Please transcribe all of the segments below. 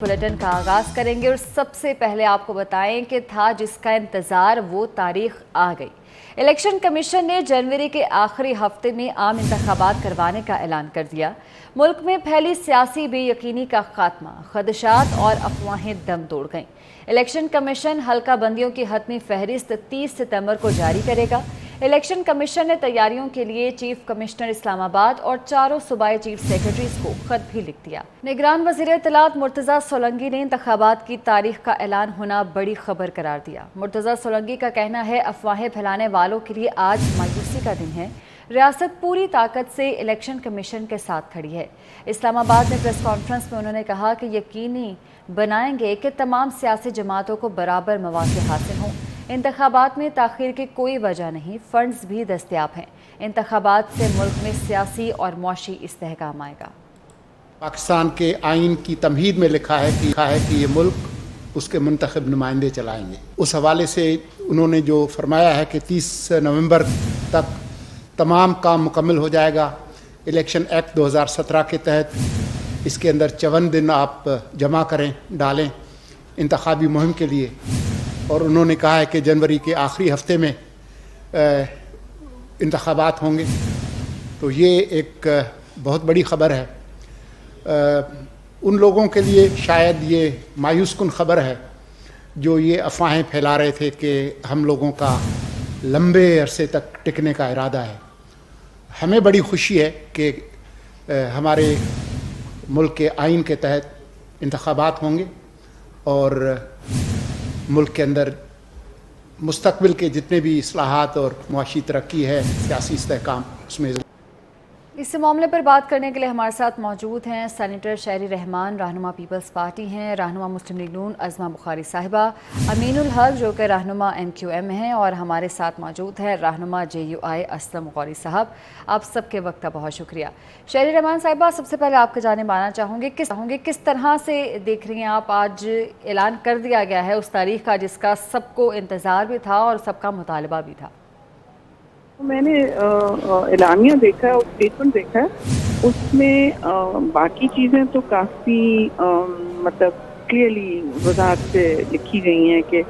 Bulletin का आगाज करेंगे और सबसे पहले आपको बताएं कि था जिसका इंतजार वो तारीख आ गई। इलेक्शन कमीशन ने जनवरी के आखिरी हफ्ते में आम इंतखाबात करवाने का ऐलान कर दिया। मुल्क में फैली सियासी बेयकीनी का खात्मा, खदशात और अफवाहें दम तोड़ गईं। इलेक्शन कमीशन हल्का बंदियों की हतमी फहरिस्त 30 सितंबर को जारी करेगा। इलेक्शन कमीशन ने तैयारियों के लिए चीफ कमिश्नर इस्लामाबाद और चारों सूबाई चीफ सेक्रेटरीज को खत भी लिख दिया। निगरान वज़ीर इत्तलात मुर्तज़ा सोलंकी ने इंतखाबात की तारीख का ऐलान होना बड़ी खबर करार दिया। मुर्तज़ा सोलंकी का कहना है, अफवाहें फैलाने वालों के लिए आज मायूसी का दिन है। रियासत पूरी ताकत से इलेक्शन कमीशन के साथ खड़ी है। इस्लामाबाद में प्रेस कॉन्फ्रेंस में उन्होंने कहा कि यकीनी बनाएंगे कि तमाम सियासी जमातों को बराबर मौक़े हासिल हों। इंतखाबात में ताख़ीर की कोई वजह नहीं, फंड्स भी दस्तयाब हैं। इंतखाबात से मुल्क में सियासी और मुआशी इस्तेहकाम आएगा। पाकिस्तान के आइन की तमहीद में लिखा है कि ये मुल्क उसके मुंतखब नुमाइंदे चलाएंगे। उस हवाले से उन्होंने जो फरमाया है कि 30 नवंबर तक तमाम काम मुकम्मल हो जाएगा। इलेक्शन एक्ट 2017 के तहत इसके अंदर 54 दिन आप जमा करें डालें इंतखाबी मुहिम के लिए, और उन्होंने कहा है कि जनवरी के आखिरी हफ्ते में इंतखाबात होंगे। तो ये एक बहुत बड़ी ख़बर है। उन लोगों के लिए शायद ये मायूस कुन ख़बर है जो ये अफवाहें फैला रहे थे कि हम लोगों का लंबे अरसे तक टिकने का इरादा है। हमें बड़ी खुशी है कि हमारे मुल्क के आइन के तहत इंतखाबात होंगे और मुल्क के अंदर मुस्तकबिल के जितने भी इस्लाहात और मुआशी तरक्की है, सियासी इस्तेहकाम, उसमें इस मामले पर बात करने के लिए हमारे साथ मौजूद हैं सेनेटर शहरी रहमान, रहनुमा पीपल्स पार्टी हैं, रहनुमा मुस्लिम लीग नून अज़मा बुखारी साहिबा, अमीनुल हक जो कि रहनुमा MQM हैं, और हमारे साथ मौजूद है रहनुमा JUI असलम गौरी साहब। आप सबके वक्त का बहुत शुक्रिया। शहरी रहमान साहिबा, सबसे पहले आपके जाने मानना चाहूँगी किस तरह से देख रही हैं आप, आज ऐलान कर दिया गया है उस तारीख का जिसका सबको इंतज़ार भी था और सबका मुतालबा भी था। मैंने एलानिया देखा है और स्टेटमेंट देखा है, उसमें बाकी चीज़ें तो काफ़ी मतलब क्लियरली वजाहत से लिखी गई हैं कि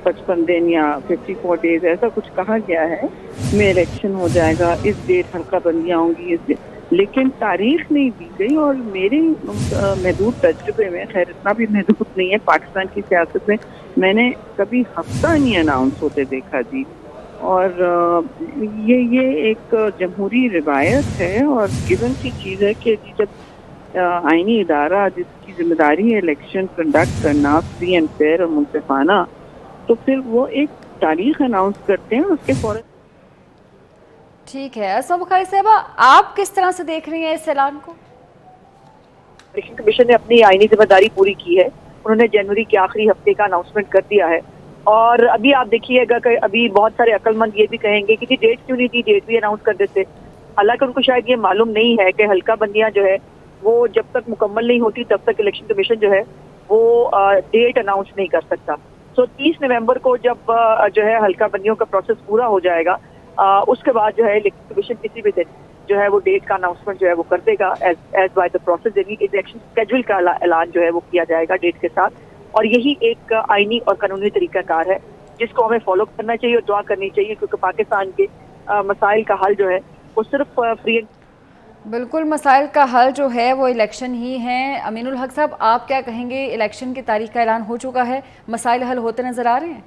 55 दिन या 54 डेज ऐसा कुछ कहा गया है में इलेक्शन हो जाएगा, इस डेट हल्का बंदियाँ होंगी, इस डेट, लेकिन तारीख नहीं दी गई। और मेरे महदूद तजुर्बे में, खैर इतना भी महदूद नहीं है पाकिस्तान की सियासत में, मैंने कभी हफ्ता नहीं अनाउंस होते देखा जी। और ये एक जमहूरी रिवायत है और गिवन सी चीज़ है कि जब आईनी इदारा जिसकी जिम्मेदारी है इलेक्शन कंडक्ट करना फ्री एंड फेयर और मुंसिफाना, तो फिर वो एक तारीख अनाउंस करते हैं उसके फौरन। ठीक है, अज़मा बुखारी साहिबा, आप किस तरह से देख रही हैं इस ऐलान को? इलेक्शन कमीशन ने अपनी आईनी जिम्मेदारी पूरी की है। उन्होंने जनवरी के आखिरी हफ्ते का अनाउंसमेंट कर दिया है। और अभी आप देखिएगा कि अभी बहुत सारे अक्लमंद ये भी कहेंगे कि डेट क्यों नहीं दी, डेट भी अनाउंस कर देते। हालांकि उनको शायद ये मालूम नहीं है कि हल्का बंदियां जो है वो जब तक मुकम्मल नहीं होती तब तक इलेक्शन कमीशन जो है वो डेट अनाउंस नहीं कर सकता। सो 30 नवंबर को जब जो है हल्का बंदियों का प्रोसेस पूरा हो जाएगा, उसके बाद जो है इलेक्शन कमीशन किसी भी दिन जो है वो डेट का अनाउंसमेंट जो है वो कर देगा एज बाय द प्रोसेस। यानी इलेक्शन स्केड्यूल का ऐलान जो है वो किया जाएगा डेट के साथ। और यही एक आईनी और कानूनी तरीकाकार है जिसको हमें फॉलो करना चाहिए और दुआ करनी चाहिए, क्योंकि पाकिस्तान के मसाइल का हल जो है वो सिर्फ फ्री। बिल्कुल, मसाइल का हल जो है वो इलेक्शन ही है। अमीनुल हक साहब, आप क्या कहेंगे? इलेक्शन की तारीख का ऐलान हो चुका है, मसाइल हल होते नजर आ रहे हैं?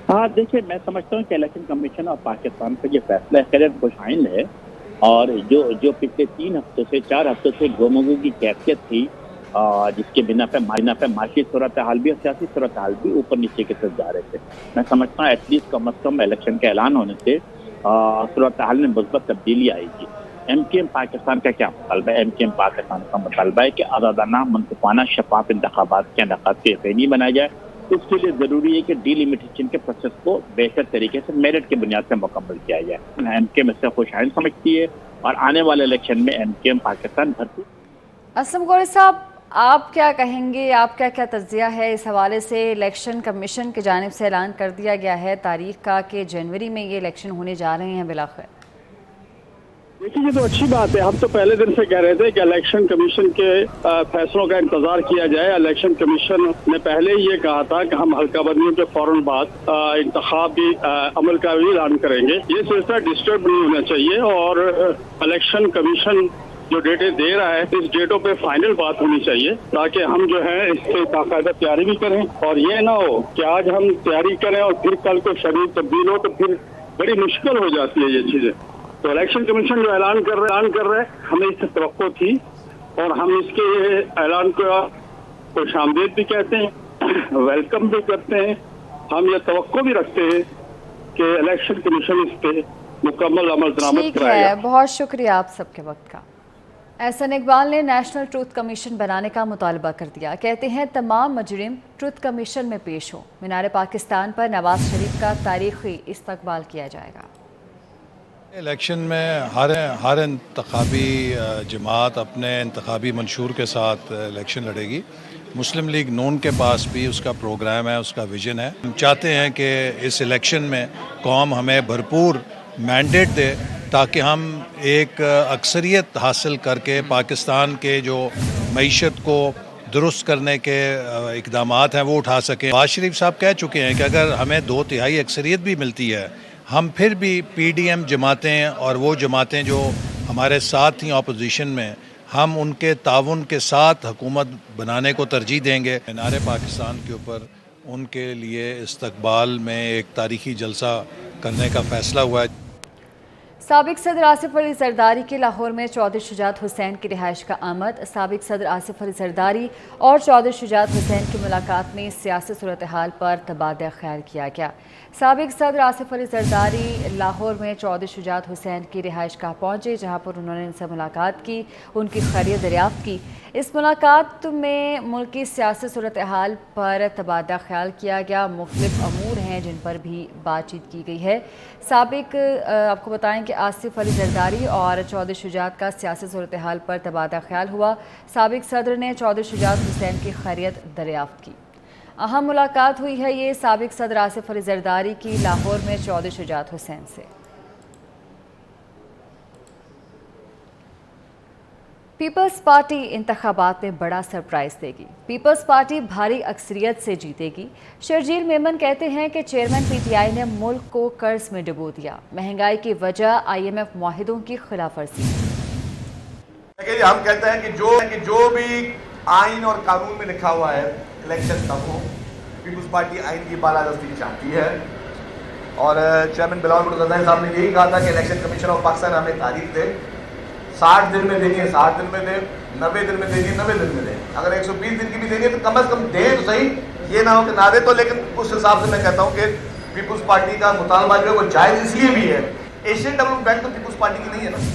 हाँ, देखिए, मैं समझता हूँ कि इलेक्शन कमीशन और पाकिस्तान का ये फैसला खैर खुशाइन है। और जो पिछले 4 हफ्तों से गोमगो की कैफियत थी, जिसके बिना पे माशी सूरत हाल भी और सियासी सूरत हाल भी ऊपर नीचे के तरफ जा रहे थे, मैं समझता हूँ एटलीस्ट कम अज कम इलेक्शन का ऐलान होने से सूरत हाल में मुस्बत तब्दीली आएगी। MKM पाकिस्तान का क्या मुतालबा है? MKM पाकिस्तान का मुतालबा है कि आज़ादाना, मुंसिफाना, शफाफ इंतखाबात के इनेकाद के यकीनी बनाया जाए। उसके लिए ज़रूरी है कि डीलिमिटेशन के प्रोसेस को बेहतर तरीके से मेरिट की बुनियाद पर मुकम्मल किया जाए। MKM इससे खुशाइन समझती है और आने वाले इलेक्शन में MKM पाकिस्तान भरपूर। असलम गौरी साहब, आप क्या कहेंगे? आप क्या तज्जिया है इस हवाले से? इलेक्शन कमीशन की जानिब से ऐलान कर दिया गया है तारीख का कि जनवरी में ये इलेक्शन होने जा रहे हैं बिलाखिर। देखिए, ये तो अच्छी बात है। हम तो पहले दिन से कह रहे थे कि इलेक्शन कमीशन के फैसलों का इंतजार किया जाए। इलेक्शन कमीशन ने पहले ही ये कहा था कि हम हल्का बंदियों के फौरन बाद इंतखाबी अमल का भी ऐलान करेंगे। ये सिलसिला डिस्टर्ब नहीं होना चाहिए और इलेक्शन कमीशन जो डेटें दे रहा है, इस डेटों पे फाइनल बात होनी चाहिए ताकि हम जो है इससे बाकायदा तैयारी भी करें और ये ना हो कि आज हम तैयारी करें और फिर कल को शरीर तब्दील हो तो फिर बड़ी मुश्किल हो जाती है ये चीजें। तो इलेक्शन कमीशन जो ऐलान कर रहे हैं, हमें इससे तवक्को थी और हम इसके ऐलान को खुशामदीद भी कहते हैं, वेलकम भी करते हैं। हम ये तवक्को भी रखते हैं कि इलेक्शन कमीशन इस पे मुकम्मल अमल दरामद ठीक कराएगा। है, बहुत शुक्रिया आप सबके वक्त का। एहसन इकबाल ने नेशनल ट्रूथ कमीशन बनाने का मुतालबा कर दिया। कहते हैं तमाम मुजरिम ट्रूथ कमीशन में पेश हो। मीनार पाकिस्तान पर नवाज शरीफ का तारीखी इस्तकबाल किया जाएगा। इलेक्शन में हर इंतखाबी जमात अपने इंतखाबी मंशूर के साथ इलेक्शन लड़ेगी। मुस्लिम लीग नून के पास भी उसका प्रोग्राम है, उसका विजन है। हम चाहते हैं कि इस इलेक्शन में कौम हमें भरपूर मैंडेट दे ताकि हम एक अक्सरियत हासिल करके पाकिस्तान के जो मईशत को दुरुस्त करने के इक़दामात हैं वो उठा सकें। नवाज शरीफ साहब कह चुके हैं कि अगर हमें 2/3 अक्सरियत भी मिलती है, हम फिर भी PDM जमातें और वो जमातें जो हमारे साथ ही अपोजिशन में, हम उनके ताउन के साथ हुकूमत बनाने को तरजीह देंगे। मीनार पाकिस्तान के ऊपर उनके लिए इस्तकबाल में एक तारीखी जलसा करने का फ़ैसला हुआ है। साबिक सदर आसिफ अली जरदारी के लाहौर में चौधरी शुजात हुसैन की रिहाइश का आमद। साबिक सदर आसिफ अली जरदारी और चौधरी शुजात हुसैन की मुलाकात में सियासी सूरत हाल पर तबादला ख्याल किया गया। साबिक सदर आसिफ अली जरदारी लाहौर में चौधरी शुजात हुसैन की रिहाइश गाह पहुँचे, जहाँ पर उन्होंने उनसे मुलाकात की, उनकी खैरियत दरियाफ्त की। इस मुलाकात में मुल्क की सियासी सूरत हाल पर तबादला ख्याल किया गया। मुख्तलिफ अमूर हैं जिन पर भी बातचीत की गई है। साबिक आपको बताएं कि आसिफ अली जरदारी और चौधरी शुजात का सियासी सूरत हाल पर तबादला ख्याल हुआ। साबिक सदर ने चौधरी शुजात हुसैन की खैरियत दरियाफ्त की। अहम मुलाकात हुई है ये साबिक सदर आसिफ अली जरदारी की लाहौर में चौधरी शुजात हुसैन से। पीपल्स पार्टी इंतखाबात में बड़ा सरप्राइज देगी। पीपल्स पार्टी भारी अक्सरियत से जीतेगी। शर्जील मेमन कहते हैं कि चेयरमैन PTI ने मुल्क को कर्ज में डुबो दिया। महंगाई की वजह IMF मुआहिदों की खिलाफवर्जी। हम कहते हैं कि जो भी आइन और कानून में लिखा हुआ है इलेक्शन तब हो। पीपल्स पार्टी आइन की बालादस्ती चाहती है और चेयरमैन बिलावल भुट्टो ज़रदारी साहब ने यही कहा था कि इलेक्शन कमीशन ऑफ पाकिस्तान हमें तारीख दे, 60 दिन में देनी है 60 दिन में दे, 90 दिन में देनी है 90 दिन में दे। अगर 120 दिन की भी देनी है तो कम से कम दे तो सही, ये ना हो कि ना दे तो। लेकिन उस हिसाब से मैं कहता हूँ कि पीपल्स पार्टी का मुतालबा जो है वो जायज़ इसलिए भी है। एशियन डेवलपमेंट बैंक तो पीपल्स पार्टी की नहीं है ना।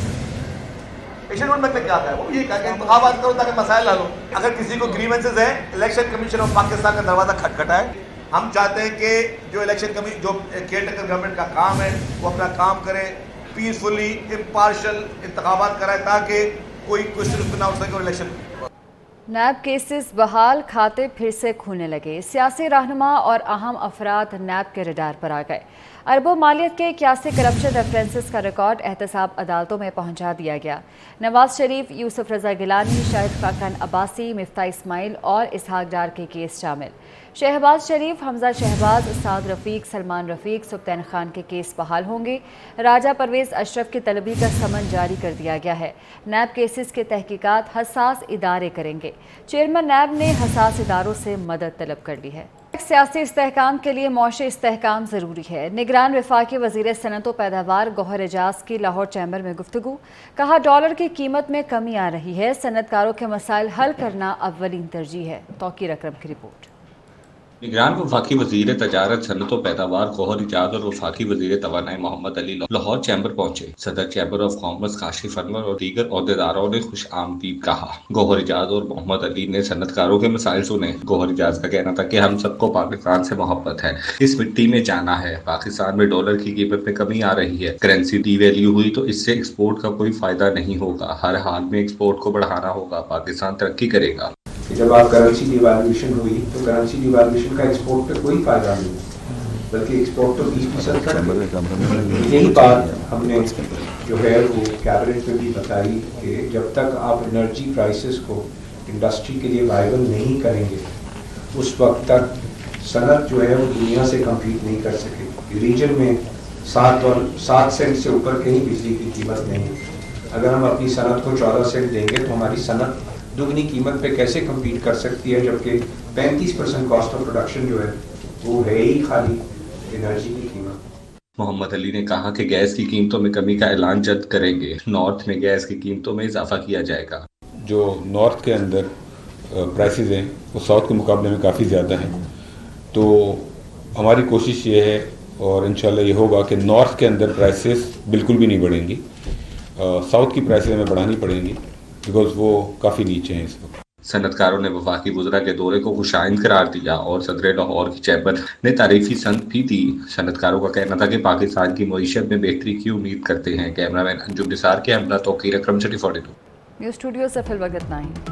एशियन डेवलपमेंट बैंक ने क्या कहा, वो ये कहा कि इंतखाबात करो ताकि मसाइल हल हो। अगर किसी को ग्रीवेंसेस है, इलेक्शन कमीशन ऑफ पाकिस्तान का दरवाज़ा खटखटाए। हम चाहते हैं कि जो इलेक्शन कमीशन जो केयरटेकर गवर्नमेंट का काम है वो अपना काम करे, पीसफुली इम्पार्शल इंतखाबात कराए ताकि कोई क्वेश्चन ना उठ सके और इलेक्शन। नैब केसेस बहाल, खाते फिर से खुलने लगे। सियासी रहनुमा और अहम अफराद नैब के रडार पर आ गए। अरबों मालियत के 81 करप्शन रेफरेंसेस का रिकॉर्ड एहतसाब अदालतों में पहुंचा दिया गया। नवाज शरीफ, यूसुफ रजा गिलानी, शाहिद खान अब्बासी, मिफ्ता इस्माइल और इसहाक डार के केस शामिल। शहबाज शरीफ, हमजा शहबाज, साद रफ़ीक, सलमान रफ़ीक, सुल्तान खान के केस बहाल होंगे। राजा परवेज़ अशरफ की तलबी का समन जारी कर दिया गया है। नैब केसेस के तहकीकात हसास इदारे करेंगे। चेयरमैन नैब ने हसास इदारों से मदद तलब कर ली है। सियासी इस्तेहकाम के लिए मौशी इस्तेहकाम ज़रूरी है। निगरान वफाकी वज़ीर सनअत व पैदावार गौहर एजाज की लाहौर चैम्बर में गुफ्तगू। कहा डॉलर की कीमत में कमी आ रही है, सनअतकारों के मसाइल हल करना अव्वलीन तरजीह है। तौकीर अकरम की रिपोर्ट। निगरान वफाकी वज़ीर तजारत सनअत व पैदावार गौहर एजाज और वफाकी वज़ीर तवानाई मोहम्मद अली लाहौर चैम्बर पहुंचे। सदर chamber of commerce Kashif Anwar और दीगर अहदेदारों ने खुश आमदीद कहा। गौहर एजाज और मोहम्मद अली ने सनअतकारों के मसाइल सुने। गौहर एजाज का कहना था कि हम सबको पाकिस्तान से मोहब्बत है, इस मिट्टी में जाना है। पाकिस्तान में डॉलर की कीमत में कमी आ रही है, करेंसी डीवैल्यू हुई तो इससे एक्सपोर्ट का कोई फायदा नहीं होगा। हर हाल में एक्सपोर्ट को बढ़ाना होगा, पाकिस्तान तरक्की करेगा। जब आप करेंसी डिवैल्यूएशन हुई तो करेंसी डिवैल्यूएशन का एक्सपोर्ट पे कोई फायदा नहीं। बल्कि एक्सपोर्ट तो 20% कर। यही बात हमने जो है वो कैबिनेट में भी बताई कि जब तक आप एनर्जी प्राइसेस को इंडस्ट्री के लिए वायबल नहीं करेंगे उस वक्त तक सनत जो है वो दुनिया से कम्पीट नहीं कर सकेगी। रीजन में 7 सेंट से ऊपर कहीं बिजली की कीमत नहीं है। अगर हम अपनी सनत को 14 सेंट देंगे तो हमारी सनत दुगनी कीमत पे कैसे कम्पीट कर सकती है, जबकि 35% कॉस्ट ऑफ प्रोडक्शन जो है वो है ही खाली एनर्जी की कीमत। मोहम्मद अली ने कहा कि गैस की कीमतों में कमी का ऐलान जल्द करेंगे। नॉर्थ में गैस की कीमतों में इजाफा किया जाएगा। जो नॉर्थ के अंदर प्राइसेस हैं वो साउथ के मुकाबले में काफ़ी ज़्यादा हैं, तो हमारी कोशिश ये है और इंशाल्लाह ये होगा कि नॉर्थ के अंदर प्राइसेस बिल्कुल भी नहीं बढ़ेंगी, साउथ की प्राइसेस हमें बढ़ानी पड़ेंगी बिकॉज वो काफ़ी नीचे हैं इस वक्त। सनतकारों ने वफाकी वज़रा के दौरे को खुशाइंद करार दिया और सदर लाहौर की चैम्बर ने तारीफी संद भी दी। सनतकारों का कहना था कि पाकिस्तान की मईशत में बेहतरी की उम्मीद करते हैं। कैमरामैन अंजुम निसार के हमला तौकीर अकरम सिटी 42 न्यूज़ स्टूडियो से फिल वक्त 9।